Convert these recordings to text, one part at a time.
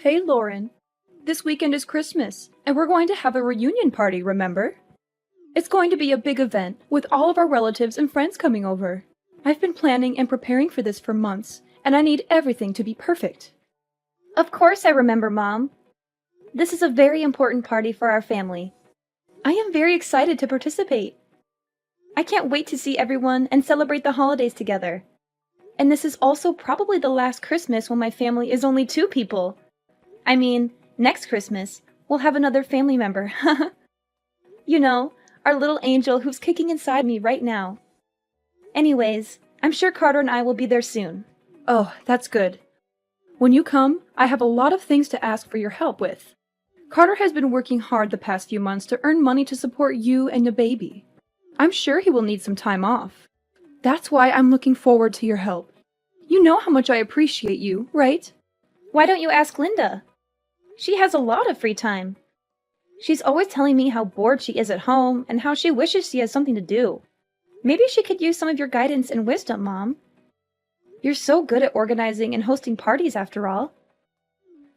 Hey, Lauren. This weekend is Christmas, and we're going to have a reunion party, remember? It's going to be a big event, with all of our relatives and friends coming over. I've been planning and preparing for this for months, and I need everything to be perfect. Of course I remember, Mom. This is a very important party for our family. I am very excited to participate. I can't wait to see everyone and celebrate the holidays together. And this is also probably the last Christmas when my family is only 2 people. I mean, next Christmas, we'll have another family member. You know, our little angel who's kicking inside me right now. Anyways, I'm sure Carter and I will be there soon. Oh, that's good. When you come, I have a lot of things to ask for your help with. Carter has been working hard the past few months to earn money to support you and the baby. I'm sure he will need some time off. That's why I'm looking forward to your help. You know how much I appreciate you, right? Why don't you ask Linda? She has a lot of free time. She's always telling me how bored she is at home and how she wishes she has something to do. Maybe she could use some of your guidance and wisdom, Mom. You're so good at organizing and hosting parties after all.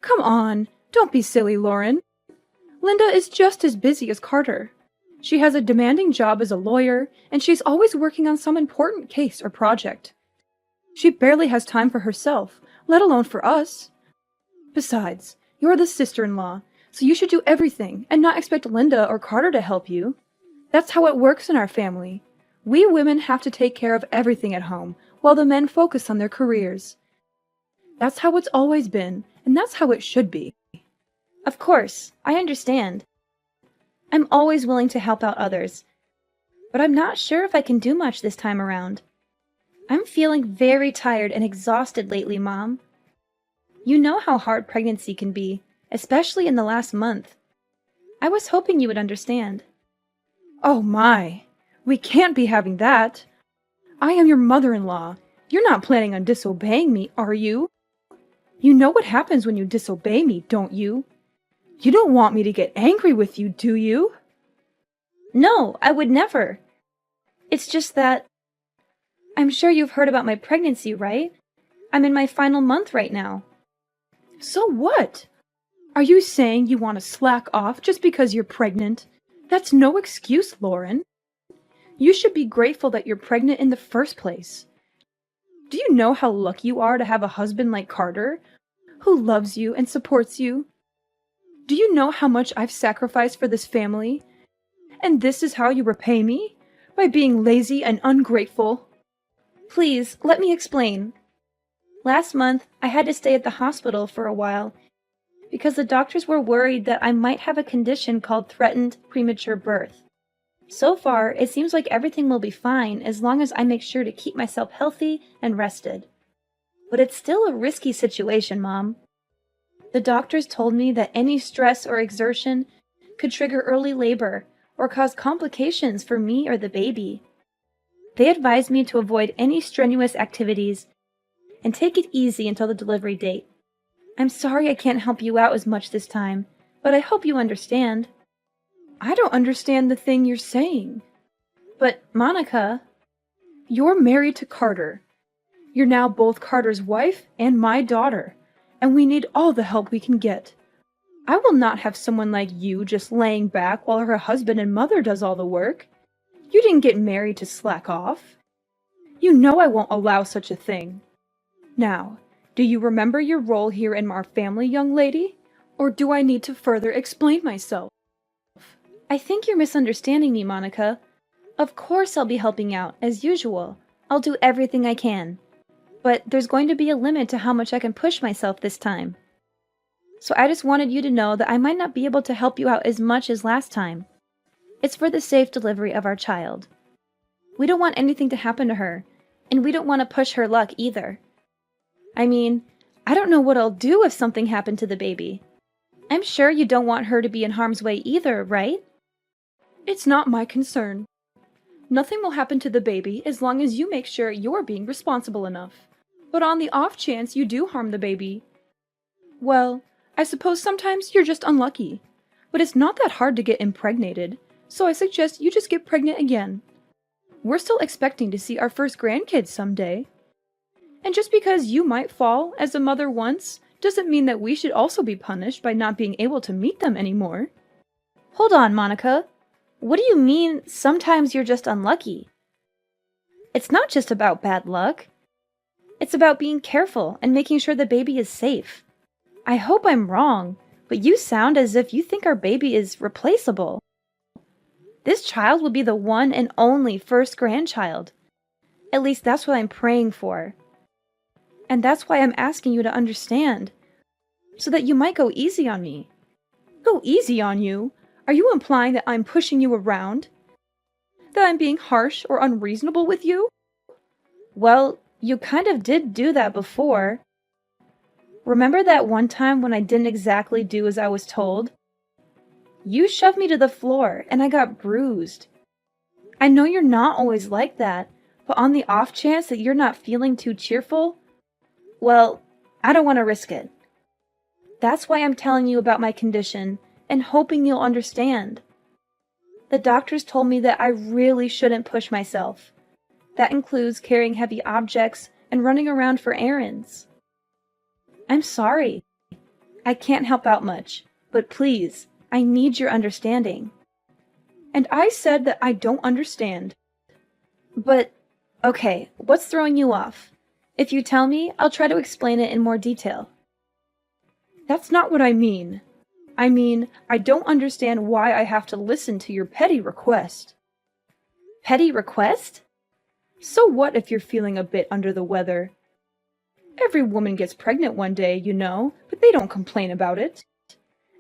Come on, don't be silly, Lauren. Linda is just as busy as Carter. She has a demanding job as a lawyer, and she's always working on some important case or project. She barely has time for herself, let alone for us. Besides, you're the sister-in-law, so you should do everything and not expect Linda or Carter to help you. That's how it works in our family. We women have to take care of everything at home, while the men focus on their careers. That's how it's always been, and that's how it should be. Of course, I understand. I'm always willing to help out others, but I'm not sure if I can do much this time around. I'm feeling very tired and exhausted lately, Mom. You know how hard pregnancy can be, especially in the last month. I was hoping you would understand. Oh my, we can't be having that. I am your mother-in-law. You're not planning on disobeying me, are you? You know what happens when you disobey me, don't you? You don't want me to get angry with you, do you? No, I would never. It's just that... I'm sure you've heard about my pregnancy, right? I'm in my final month right now. So what? Are you saying you want to slack off just because you're pregnant? That's no excuse, Lauren. You should be grateful that you're pregnant in the first place. Do you know how lucky you are to have a husband like Carter, who loves you and supports you? Do you know how much I've sacrificed for this family? And this is how you repay me? By being lazy and ungrateful? Please, let me explain. Last month, I had to stay at the hospital for a while because the doctors were worried that I might have a condition called threatened premature birth. So far, it seems like everything will be fine as long as I make sure to keep myself healthy and rested. But it's still a risky situation, Mom. The doctors told me that any stress or exertion could trigger early labor or cause complications for me or the baby. They advised me to avoid any strenuous activities and take it easy until the delivery date. I'm sorry I can't help you out as much this time, but I hope you understand. I don't understand the thing you're saying. But, Monica... You're married to Carter. You're now both Carter's wife and my daughter, and we need all the help we can get. I will not have someone like you just laying back while her husband and mother does all the work. You didn't get married to slack off. You know I won't allow such a thing. Now, do you remember your role here in our family, young lady? Or do I need to further explain myself? I think you're misunderstanding me, Monica. Of course I'll be helping out, as usual. I'll do everything I can. But there's going to be a limit to how much I can push myself this time. So I just wanted you to know that I might not be able to help you out as much as last time. It's for the safe delivery of our child. We don't want anything to happen to her, and we don't want to push her luck either. I mean, I don't know what I'll do if something happened to the baby. I'm sure you don't want her to be in harm's way either, right? It's not my concern. Nothing will happen to the baby as long as you make sure you're being responsible enough. But on the off chance you do harm the baby, well, I suppose sometimes you're just unlucky. But it's not that hard to get impregnated, so I suggest you just get pregnant again. We're still expecting to see our first grandkids someday. And just because you might fall as a mother once doesn't mean that we should also be punished by not being able to meet them anymore. Hold on, Monica. What do you mean, sometimes you're just unlucky? It's not just about bad luck. It's about being careful and making sure the baby is safe. I hope I'm wrong, but you sound as if you think our baby is replaceable. This child will be the one and only first grandchild. At least that's what I'm praying for. And that's why I'm asking you to understand, so that you might go easy on me. Go easy on you? Are you implying that I'm pushing you around? That I'm being harsh or unreasonable with you? Well, you kind of did do that before. Remember that one time when I didn't exactly do as I was told? You shoved me to the floor and I got bruised. I know you're not always like that, but on the off chance that you're not feeling too cheerful, well, I don't want to risk it. That's why I'm telling you about my condition and hoping you'll understand. The doctors told me that I really shouldn't push myself. That includes carrying heavy objects and running around for errands. I'm sorry. I can't help out much, but please, I need your understanding. And I said that I don't understand. But, okay, what's throwing you off? If you tell me, I'll try to explain it in more detail. That's not what I mean. I mean, I don't understand why I have to listen to your petty request. Petty request? So what if you're feeling a bit under the weather? Every woman gets pregnant one day, you know, but they don't complain about it.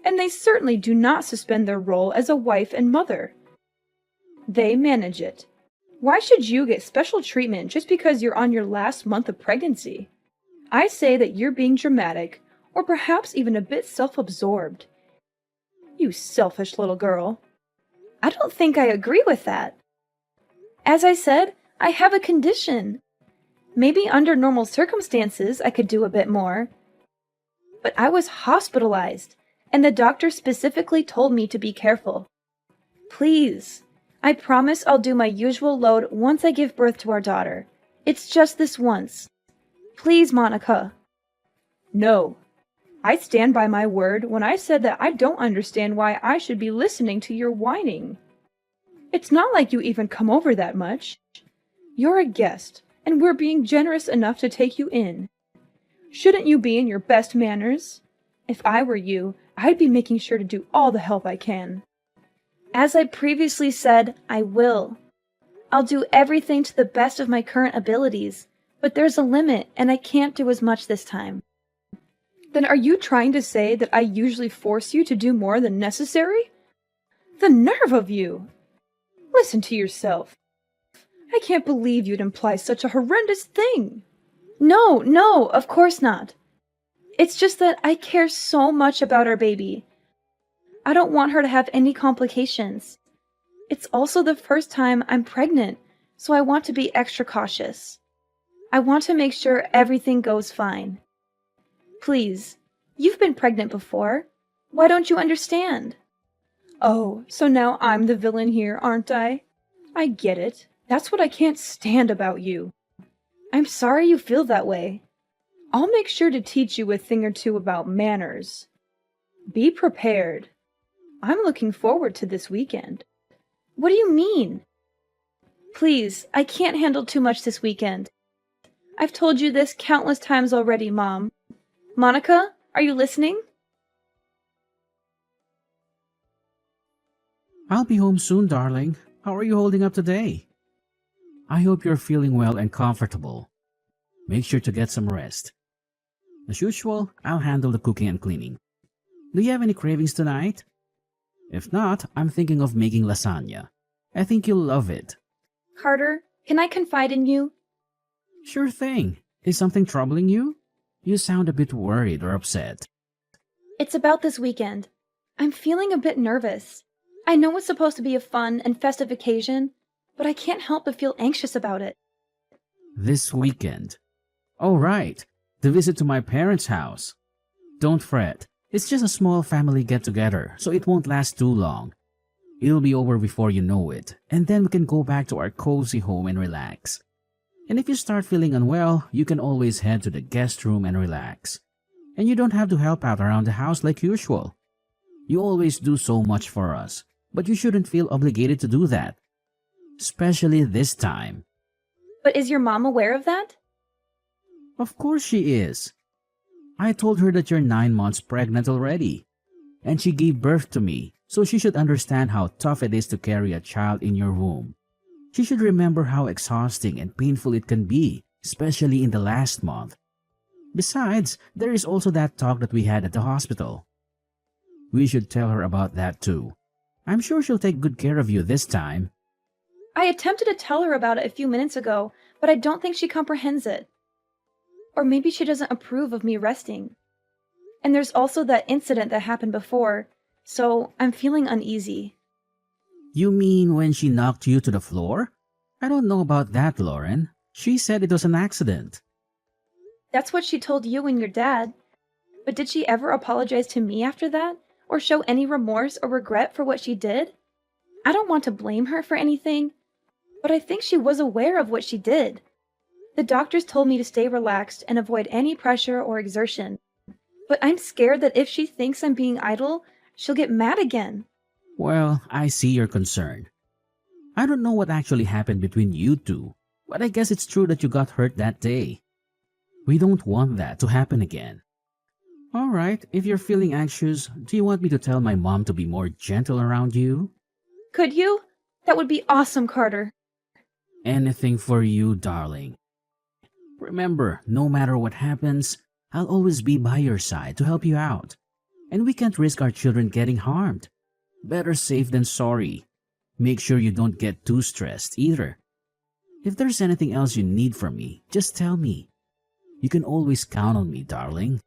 And they certainly do not suspend their role as a wife and mother. They manage it. Why should you get special treatment just because you're on your last month of pregnancy? I say that you're being dramatic, or perhaps even a bit self-absorbed. You selfish little girl. I don't think I agree with that. As I said, I have a condition. Maybe under normal circumstances I could do a bit more. But I was hospitalized, and the doctor specifically told me to be careful. Please, I promise I'll do my usual load once I give birth to our daughter. It's just this once. Please, Monica. No. I stand by my word when I said that I don't understand why I should be listening to your whining. It's not like you even come over that much. You're a guest, and we're being generous enough to take you in. Shouldn't you be in your best manners? If I were you, I'd be making sure to do all the help I can. As I previously said, I will. I'll do everything to the best of my current abilities, but there's a limit, and I can't do as much this time. Then are you trying to say that I usually force you to do more than necessary? The nerve of you! Listen to yourself. I can't believe you'd imply such a horrendous thing. No, of course not. It's just that I care so much about our baby. I don't want her to have any complications. It's also the first time I'm pregnant, so I want to be extra cautious. I want to make sure everything goes fine. Please, you've been pregnant before. Why don't you understand? Oh, so now I'm the villain here, aren't I? I get it. That's what I can't stand about you. I'm sorry you feel that way. I'll make sure to teach you a thing or two about manners. Be prepared. I'm looking forward to this weekend. What do you mean? Please, I can't handle too much this weekend. I've told you this countless times already, Mom. Monica, are you listening? I'll be home soon, darling. How are you holding up today? I hope you're feeling well and comfortable. Make sure to get some rest. As usual, I'll handle the cooking and cleaning. Do you have any cravings tonight? If not, I'm thinking of making lasagna. I think you'll love it. Carter, can I confide in you? Sure thing. Is something troubling you? You sound a bit worried or upset. It's about this weekend. I'm feeling a bit nervous. I know it's supposed to be a fun and festive occasion, but I can't help but feel anxious about it. This weekend? Oh, right. The visit to my parents' house. Don't fret. It's just a small family get-together, so it won't last too long. It'll be over before you know it, and then we can go back to our cozy home and relax. And if you start feeling unwell, you can always head to the guest room and relax. And you don't have to help out around the house like usual. You always do so much for us, but you shouldn't feel obligated to do that. Especially this time. But is your mom aware of that? Of course she is. I told her that you're 9 months pregnant already. And she gave birth to me, so she should understand how tough it is to carry a child in your womb. She should remember how exhausting and painful it can be, especially in the last month. Besides, there is also that talk that we had at the hospital. We should tell her about that too. I'm sure she'll take good care of you this time. I attempted to tell her about it a few minutes ago, but I don't think she comprehends it. Or maybe she doesn't approve of me resting. And there's also that incident that happened before, so I'm feeling uneasy. You mean when she knocked you to the floor? I don't know about that, Lauren. She said it was an accident. That's what she told you and your dad. But did she ever apologize to me after that? Or show any remorse or regret for what she did? I don't want to blame her for anything, but I think she was aware of what she did. The doctors told me to stay relaxed and avoid any pressure or exertion. But I'm scared that if she thinks I'm being idle, she'll get mad again. Well, I see your concern. I don't know what actually happened between you two, but I guess it's true that you got hurt that day. We don't want that to happen again. All right, if you're feeling anxious, do you want me to tell my mom to be more gentle around you? Could you? That would be awesome, Carter. Anything for you, darling. Remember, no matter what happens, I'll always be by your side to help you out. And we can't risk our children getting harmed. Better safe than sorry. Make sure you don't get too stressed either. If there's anything else you need from me, just tell me. You can always count on me, darling.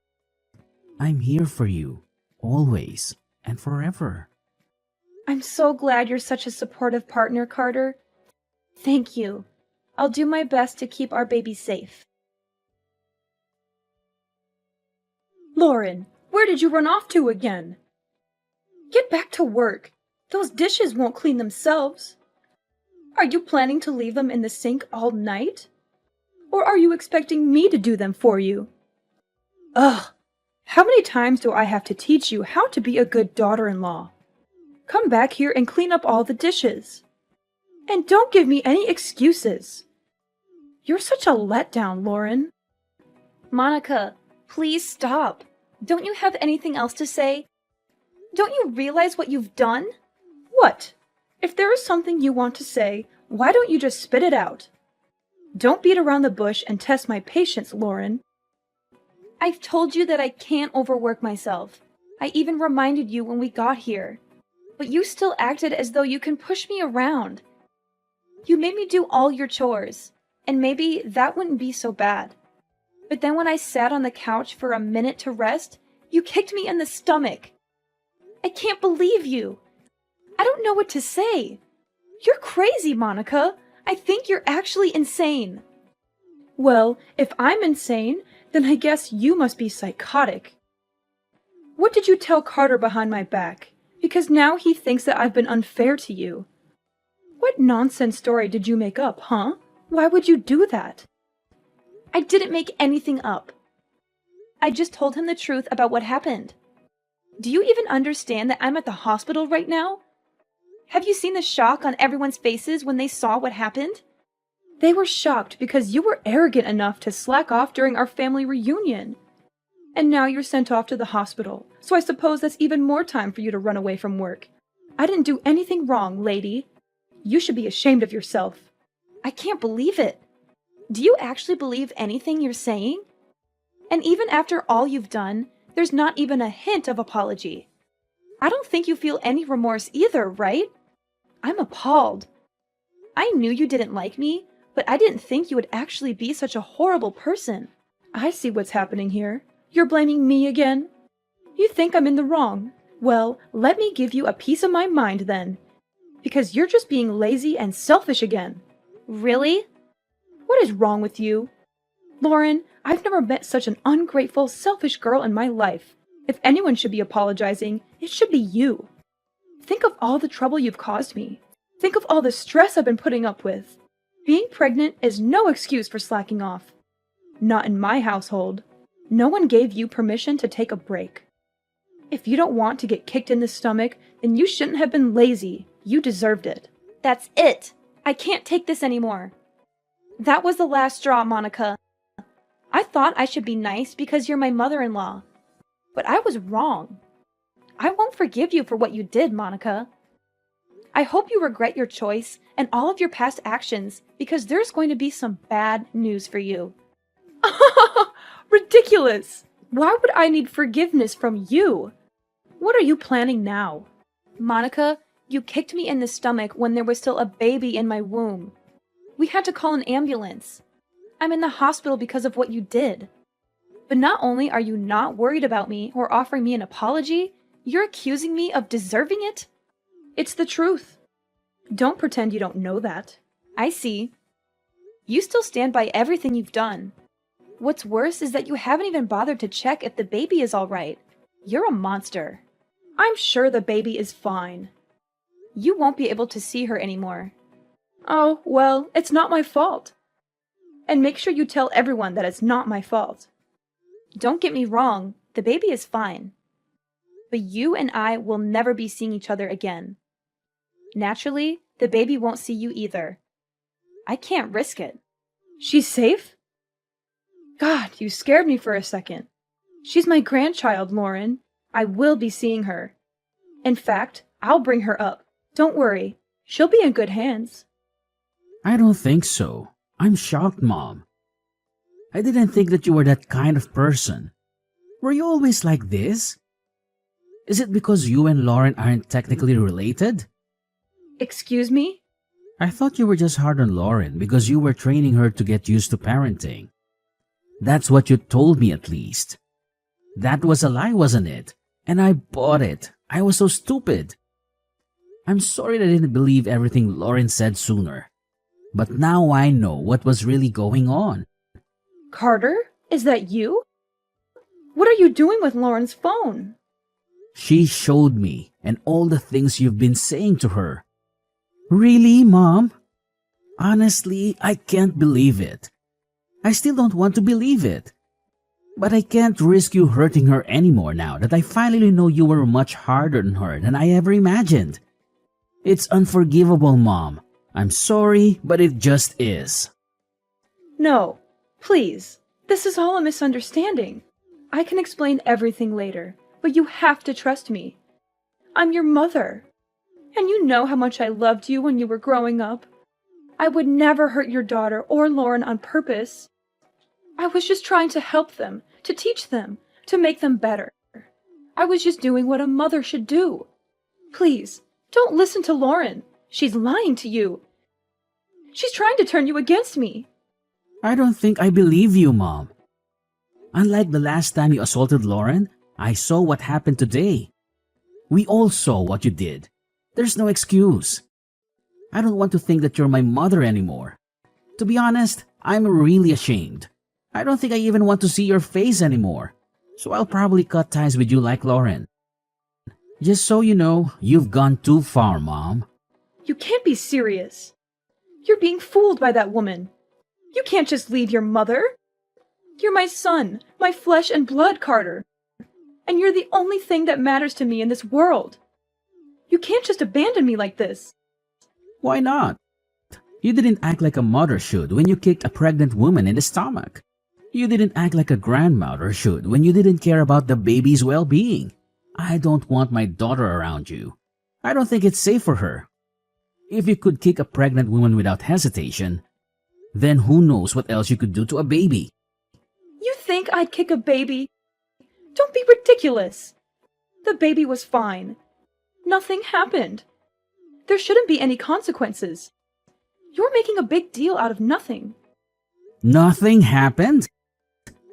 I'm here for you, always and forever. I'm so glad you're such a supportive partner, Carter. Thank you. I'll do my best to keep our baby safe. Lauren, where did you run off to again? Get back to work. Those dishes won't clean themselves. Are you planning to leave them in the sink all night? Or are you expecting me to do them for you? Ugh! How many times do I have to teach you how to be a good daughter-in-law? Come back here and clean up all the dishes. And don't give me any excuses. You're such a letdown, Lauren. Monica, please stop. Don't you have anything else to say? Don't you realize what you've done? What? If there is something you want to say, why don't you just spit it out? Don't beat around the bush and test my patience, Lauren. I've told you that I can't overwork myself. I even reminded you when we got here. But you still acted as though you can push me around. You made me do all your chores, and maybe that wouldn't be so bad. But then when I sat on the couch for a minute to rest, you kicked me in the stomach. I can't believe you. I don't know what to say. You're crazy, Monica. I think you're actually insane. Well, if I'm insane, then I guess you must be psychotic. What did you tell Carter behind my back? Because now he thinks that I've been unfair to you. What nonsense story did you make up, huh? Why would you do that? I didn't make anything up. I just told him the truth about what happened. Do you even understand that I'm at the hospital right now? Have you seen the shock on everyone's faces when they saw what happened? They were shocked because you were arrogant enough to slack off during our family reunion. And now you're sent off to the hospital, so I suppose that's even more time for you to run away from work. I didn't do anything wrong, lady. You should be ashamed of yourself. I can't believe it. Do you actually believe anything you're saying? And even after all you've done, there's not even a hint of apology. I don't think you feel any remorse either, right? I'm appalled. I knew you didn't like me, but I didn't think you would actually be such a horrible person. I see what's happening here. You're blaming me again? You think I'm in the wrong. Well, let me give you a piece of my mind then. Because you're just being lazy and selfish again. Really? What is wrong with you? Lauren, I've never met such an ungrateful, selfish girl in my life. If anyone should be apologizing, it should be you. Think of all the trouble you've caused me. Think of all the stress I've been putting up with. Being pregnant is no excuse for slacking off. Not in my household. No one gave you permission to take a break. If you don't want to get kicked in the stomach, then you shouldn't have been lazy. You deserved it. That's it. I can't take this anymore. That was the last straw, Monica. I thought I should be nice because you're my mother-in-law. But I was wrong. I won't forgive you for what you did, Monica. I hope you regret your choice and all of your past actions because there's going to be some bad news for you. Ridiculous! Why would I need forgiveness from you? What are you planning now? Monica, you kicked me in the stomach when there was still a baby in my womb. We had to call an ambulance. I'm in the hospital because of what you did. But not only are you not worried about me or offering me an apology, you're accusing me of deserving it? It's the truth. Don't pretend you don't know that. I see. You still stand by everything you've done. What's worse is that you haven't even bothered to check if the baby is all right. You're a monster. I'm sure the baby is fine. You won't be able to see her anymore. Oh, well, it's not my fault. And make sure you tell everyone that it's not my fault. Don't get me wrong, the baby is fine. But you and I will never be seeing each other again. Naturally, the baby won't see you either. I can't risk it. She's safe? God, you scared me for a second. She's my grandchild, Lauren. I will be seeing her. In fact, I'll bring her up. Don't worry. She'll be in good hands. I don't think so. I'm shocked, Mom. I didn't think that you were that kind of person. Were you always like this? Is it because you and Lauren aren't technically related? Excuse me? I thought you were just hard on Lauren because you were training her to get used to parenting. That's what you told me, at least. That was a lie, wasn't it? And I bought it. I was so stupid. I'm sorry that I didn't believe everything Lauren said sooner. But now I know what was really going on. Carter, is that you? What are you doing with Lauren's phone? She showed me, and all the things you've been saying to her. Really, Mom? Honestly, I can't believe it. I still don't want to believe it. But I can't risk you hurting her anymore now that I finally know you were much harder on her than I ever imagined. It's unforgivable, Mom. I'm sorry, but it just is. No, please. This is all a misunderstanding. I can explain everything later, but you have to trust me. I'm your mother. And you know how much I loved you when you were growing up. I would never hurt your daughter or Lauren on purpose. I was just trying to help them, to teach them, to make them better. I was just doing what a mother should do. Please, don't listen to Lauren. She's lying to you. She's trying to turn you against me. I don't think I believe you, Mom. Unlike the last time you assaulted Lauren, I saw what happened today. We all saw what you did. There's no excuse. I don't want to think that you're my mother anymore. To be honest, I'm really ashamed. I don't think I even want to see your face anymore. So I'll probably cut ties with you like Lauren. Just so you know, you've gone too far, Mom. You can't be serious. You're being fooled by that woman. You can't just leave your mother. You're my son, my flesh and blood, Carter. And you're the only thing that matters to me in this world. You can't just abandon me like this. Why not? You didn't act like a mother should when you kicked a pregnant woman in the stomach. You didn't act like a grandmother should when you didn't care about the baby's well-being. I don't want my daughter around you. I don't think it's safe for her. If you could kick a pregnant woman without hesitation, then who knows what else you could do to a baby. You think I'd kick a baby? Don't be ridiculous. The baby was fine. Nothing happened. There shouldn't be any consequences. You're making a big deal out of nothing. Nothing happened?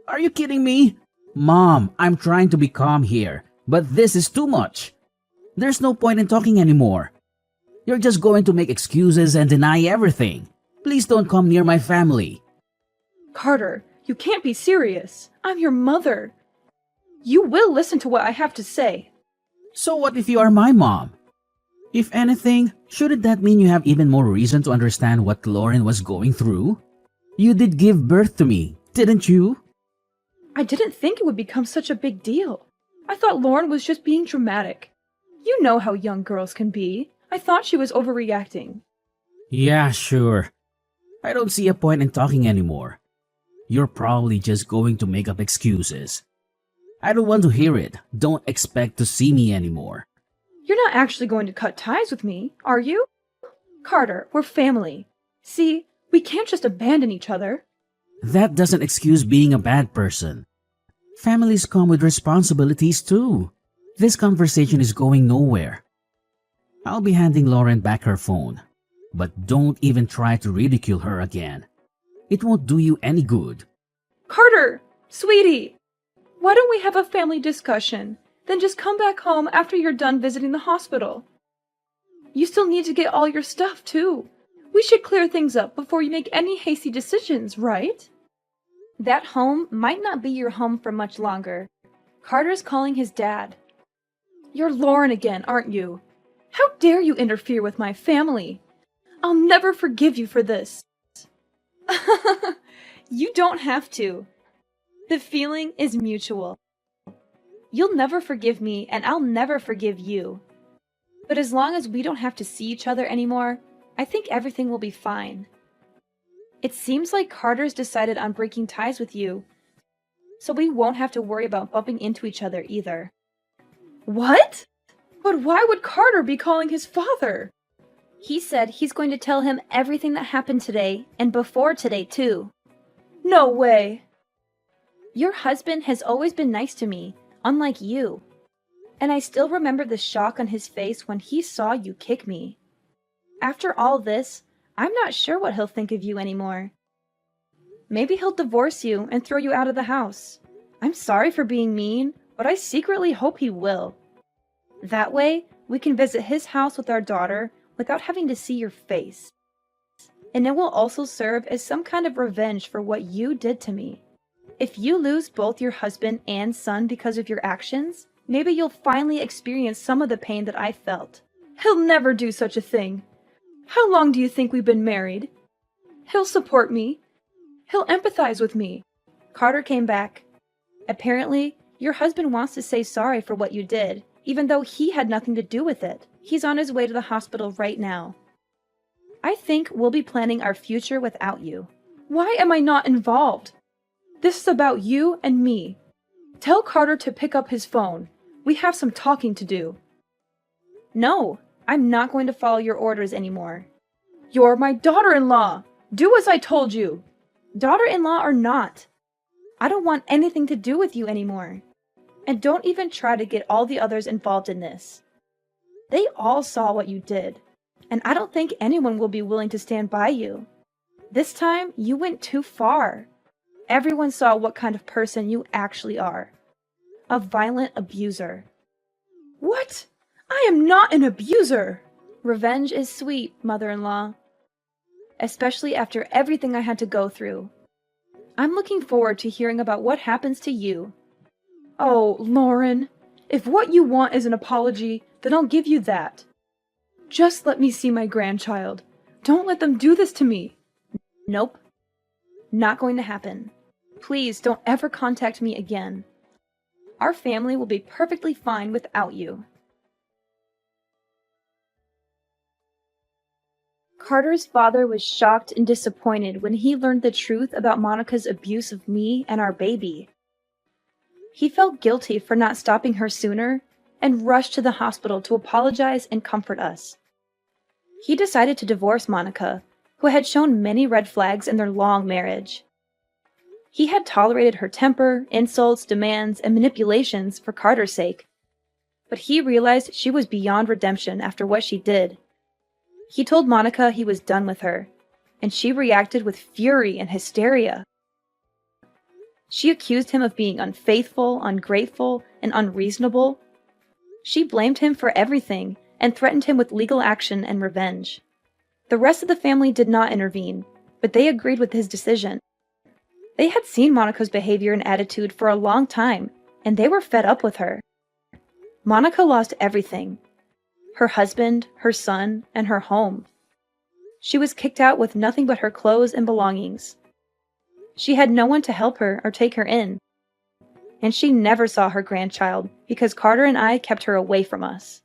Are you kidding me? Mom, I'm trying to be calm here, but this is too much. There's no point in talking anymore. You're just going to make excuses and deny everything. Please don't come near my family. Carter, you can't be serious. I'm your mother. You will listen to what I have to say. So what if you are my mom? If anything, shouldn't that mean you have even more reason to understand what Lauren was going through? You did give birth to me, didn't you? I didn't think it would become such a big deal. I thought Lauren was just being dramatic. You know how young girls can be. I thought she was overreacting. Yeah, sure. I don't see a point in talking anymore. You're probably just going to make up excuses. I don't want to hear it. Don't expect to see me anymore. You're not actually going to cut ties with me, are you? Carter, we're family. See, we can't just abandon each other. That doesn't excuse being a bad person. Families come with responsibilities too. This conversation is going nowhere. I'll be handing Lauren back her phone. But don't even try to ridicule her again. It won't do you any good. Carter, sweetie, why don't we have a family discussion? Then just come back home after you're done visiting the hospital. You still need to get all your stuff, too. We should clear things up before you make any hasty decisions, right? That home might not be your home for much longer. Carter's calling his dad. You're Lauren again, aren't you? How dare you interfere with my family? I'll never forgive you for this. You don't have to. The feeling is mutual. You'll never forgive me, and I'll never forgive you. But as long as we don't have to see each other anymore, I think everything will be fine. It seems like Carter's decided on breaking ties with you, so we won't have to worry about bumping into each other either. What? But why would Carter be calling his father? He said he's going to tell him everything that happened today, and before today too. No way. Your husband has always been nice to me, unlike you. And I still remember the shock on his face when he saw you kick me. After all this, I'm not sure what he'll think of you anymore. Maybe he'll divorce you and throw you out of the house. I'm sorry for being mean, but I secretly hope he will. That way, we can visit his house with our daughter without having to see your face. And it will also serve as some kind of revenge for what you did to me. If you lose both your husband and son because of your actions, maybe you'll finally experience some of the pain that I felt. He'll never do such a thing. How long do you think we've been married? He'll support me. He'll empathize with me. Carter came back. Apparently, your husband wants to say sorry for what you did, even though he had nothing to do with it. He's on his way to the hospital right now. I think we'll be planning our future without you. Why am I not involved? This is about you and me. Tell Carter to pick up his phone. We have some talking to do. No, I'm not going to follow your orders anymore. You're my daughter-in-law. Do as I told you. Daughter-in-law or not, I don't want anything to do with you anymore. And don't even try to get all the others involved in this. They all saw what you did, and I don't think anyone will be willing to stand by you. This time, you went too far. Everyone saw what kind of person you actually are. A violent abuser. What? I am not an abuser! Revenge is sweet, mother-in-law. Especially after everything I had to go through. I'm looking forward to hearing about what happens to you. Oh, Lauren, if what you want is an apology, then I'll give you that. Just let me see my grandchild. Don't let them do this to me. Nope. Not going to happen. Please don't ever contact me again. Our family will be perfectly fine without you. Carter's father was shocked and disappointed when he learned the truth about Monica's abuse of me and our baby. He felt guilty for not stopping her sooner and rushed to the hospital to apologize and comfort us. He decided to divorce Monica, who had shown many red flags in their long marriage. He had tolerated her temper, insults, demands, and manipulations for Carter's sake, but he realized she was beyond redemption after what she did. He told Monica he was done with her, and she reacted with fury and hysteria. She accused him of being unfaithful, ungrateful, and unreasonable. She blamed him for everything and threatened him with legal action and revenge. The rest of the family did not intervene, but they agreed with his decision. They had seen Monica's behavior and attitude for a long time, and they were fed up with her. Monica lost everything. Her husband, her son, and her home. She was kicked out with nothing but her clothes and belongings. She had no one to help her or take her in. and she never saw her grandchild because Carter and I kept her away from us.